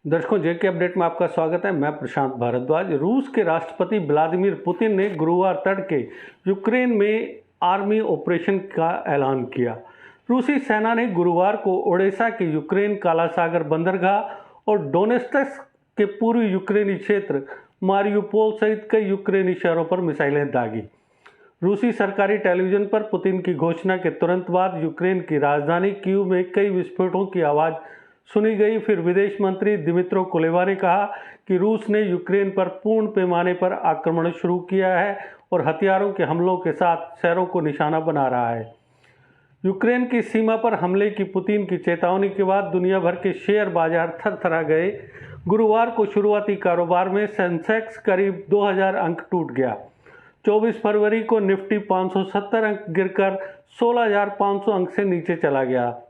दर्शकों, जेके अपडेट में आपका स्वागत है। मैं प्रशांत भारद्वाज। रूस के राष्ट्रपति व्लादिमीर पुतिन ने गुरुवार तड़के यूक्रेन में आर्मी ऑपरेशन का ऐलान किया। रूसी सेना ने गुरुवार को ओडेसा के यूक्रेन काला सागर बंदरगाह और डोनेत्स्क के पूर्वी यूक्रेनी क्षेत्र मारियुपोल सहित कई यूक्रेनी शहरों पर मिसाइलें दागी। रूसी सरकारी टेलीविजन पर पुतिन की घोषणा के तुरंत बाद यूक्रेन की राजधानी कीव में कई विस्फोटों की आवाज़ सुनी गई। फिर विदेश मंत्री दिमित्रो कुलेबा ने कहा कि रूस ने यूक्रेन पर पूर्ण पैमाने पर आक्रमण शुरू किया है और हथियारों के हमलों के साथ शहरों को निशाना बना रहा है। यूक्रेन की सीमा पर हमले की पुतिन की चेतावनी के बाद दुनिया भर के शेयर बाजार थरथरा गए। गुरुवार को शुरुआती कारोबार में सेंसेक्स करीब 2000 अंक टूट गया। 24 फरवरी को निफ्टी 570 अंक गिरकर 16,500 अंक से नीचे चला गया।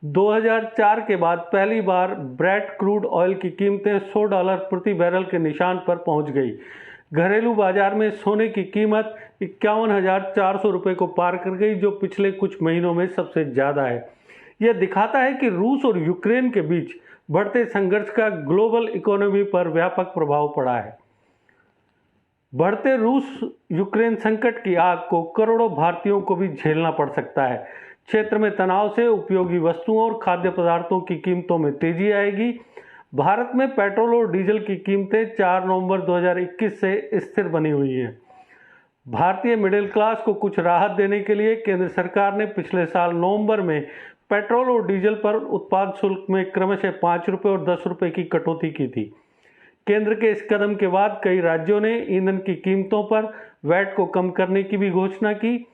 2004 के बाद पहली बार ब्रेंट क्रूड ऑयल की कीमतें $100 प्रति बैरल के निशान पर पहुंच गई। घरेलू बाजार में सोने की कीमत 51,400 रुपये को पार कर गई, जो पिछले कुछ महीनों में सबसे ज़्यादा है। यह दिखाता है कि रूस और यूक्रेन के बीच बढ़ते संघर्ष का ग्लोबल इकोनॉमी पर व्यापक प्रभाव पड़ा है। बढ़ते रूस यूक्रेन संकट की आग को करोड़ों भारतीयों को भी झेलना पड़ सकता है। क्षेत्र में तनाव से उपयोगी वस्तुओं और खाद्य पदार्थों की कीमतों में तेजी आएगी। भारत में पेट्रोल और डीजल की कीमतें 4 नवंबर 2021 से स्थिर बनी हुई हैं। भारतीय मिडिल क्लास को कुछ राहत देने के लिए केंद्र सरकार ने पिछले साल नवंबर में पेट्रोल और डीजल पर उत्पाद शुल्क में क्रमशः 5 रुपये और 10 रुपये की कटौती की थी। केंद्र के इस कदम के बाद कई राज्यों ने ईंधन की कीमतों पर वैट को कम करने की भी घोषणा की।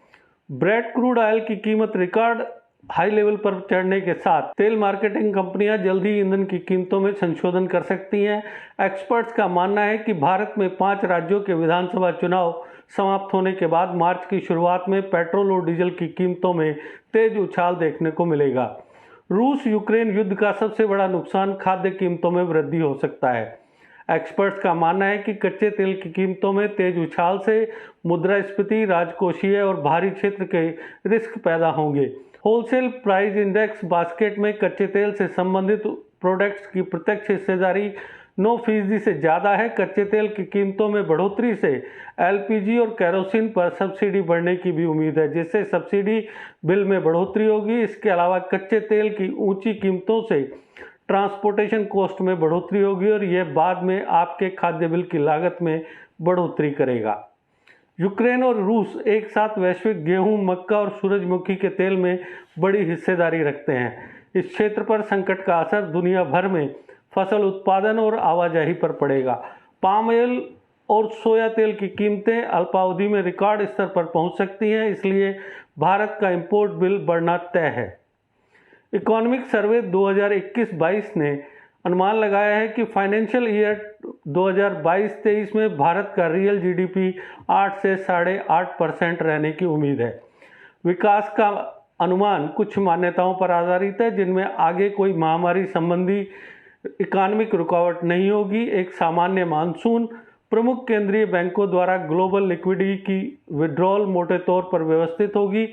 ब्रेंट क्रूड ऑयल की कीमत रिकॉर्ड हाई लेवल पर चढ़ने के साथ तेल मार्केटिंग कंपनियां जल्द ही ईंधन की कीमतों में संशोधन कर सकती हैं। एक्सपर्ट्स का मानना है कि भारत में 5 राज्यों के विधानसभा चुनाव समाप्त होने के बाद मार्च की शुरुआत में पेट्रोल और डीजल की कीमतों में तेज उछाल देखने को मिलेगा। रूस यूक्रेन युद्ध का सबसे बड़ा नुकसान खाद्य कीमतों में वृद्धि हो सकता है। एक्सपर्ट्स का मानना है कि कच्चे तेल की कीमतों में तेज उछाल से मुद्रास्फीति, राजकोषीय और बाहरी क्षेत्र के रिस्क पैदा होंगे। होलसेल प्राइस इंडेक्स बास्केट में कच्चे तेल से संबंधित प्रोडक्ट्स की प्रत्यक्ष हिस्सेदारी 9% से ज़्यादा है। कच्चे तेल की कीमतों में बढ़ोतरी से एलपीजी और केरोसिन पर सब्सिडी बढ़ने की भी उम्मीद है, जिससे सब्सिडी बिल में बढ़ोतरी होगी। इसके अलावा कच्चे तेल की ऊंची कीमतों से ट्रांसपोर्टेशन कॉस्ट में बढ़ोतरी होगी और यह बाद में आपके खाद्य बिल की लागत में बढ़ोतरी करेगा। यूक्रेन और रूस एक साथ वैश्विक गेहूं, मक्का और सूरजमुखी के तेल में बड़ी हिस्सेदारी रखते हैं। इस क्षेत्र पर संकट का असर दुनिया भर में फसल उत्पादन और आवाजाही पर पड़ेगा। पाम ऑयल और सोया तेल की कीमतें अल्पावधि में रिकॉर्ड स्तर पर पहुंच सकती हैं, इसलिए भारत का इंपोर्ट बिल बढ़ना तय है। इकोनॉमिक सर्वे 2021-22 ने अनुमान लगाया है कि फाइनेंशियल ईयर 2022-23 में भारत का रियल जीडीपी 8 से 8.5% रहने की उम्मीद है। विकास का अनुमान कुछ मान्यताओं पर आधारित है, जिनमें आगे कोई महामारी संबंधी इकोनॉमिक रुकावट नहीं होगी। एक सामान्य मानसून, प्रमुख केंद्रीय बैंकों द्वारा ग्लोबल लिक्विडिटी की विड्रॉल मोटे तौर पर व्यवस्थित होगी।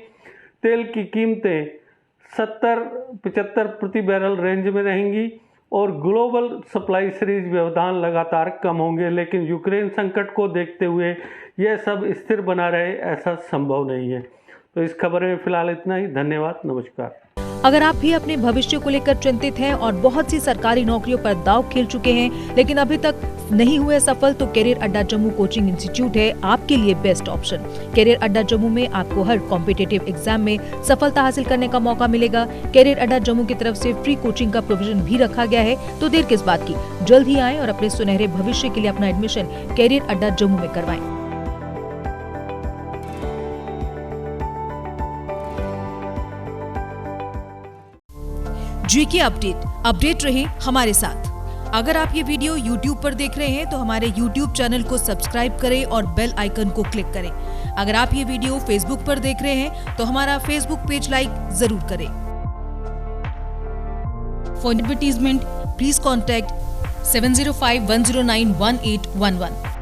तेल की कीमतें 70-75 प्रति बैरल रेंज में रहेंगी और ग्लोबल सप्लाई सीरीज व्यवधान लगातार कम होंगे, लेकिन यूक्रेन संकट को देखते हुए यह सब स्थिर बना रहे ऐसा संभव नहीं है। तो इस खबर में फिलहाल इतना ही। धन्यवाद, नमस्कार। अगर आप भी अपने भविष्य को लेकर चिंतित हैं और बहुत सी सरकारी नौकरियों पर दांव खेल चुके हैं, लेकिन अभी तक नहीं हुए सफल, तो करियर अड्डा जम्मू कोचिंग इंस्टीट्यूट है आपके लिए बेस्ट ऑप्शन। करियर अड्डा जम्मू में आपको हर कॉम्पिटिटिव एग्जाम में सफलता हासिल करने का मौका मिलेगा। करियर अड्डा जम्मू की तरफ से फ्री कोचिंग का प्रोविजन भी रखा गया है, तो देर किस बात की, जल्द ही आएं और अपने सुनहरे भविष्य के लिए अपना एडमिशन करियर अड्डा जम्मू में करवाएं। जीके अपडेट रहे हमारे साथ। अगर आप ये वीडियो YouTube पर देख रहे हैं तो हमारे YouTube चैनल को सब्सक्राइब करें और बेल आइकन को क्लिक करें। अगर आप ये वीडियो Facebook पर देख रहे हैं तो हमारा Facebook पेज लाइक जरूर करें। For advertisement please contact 7051091811।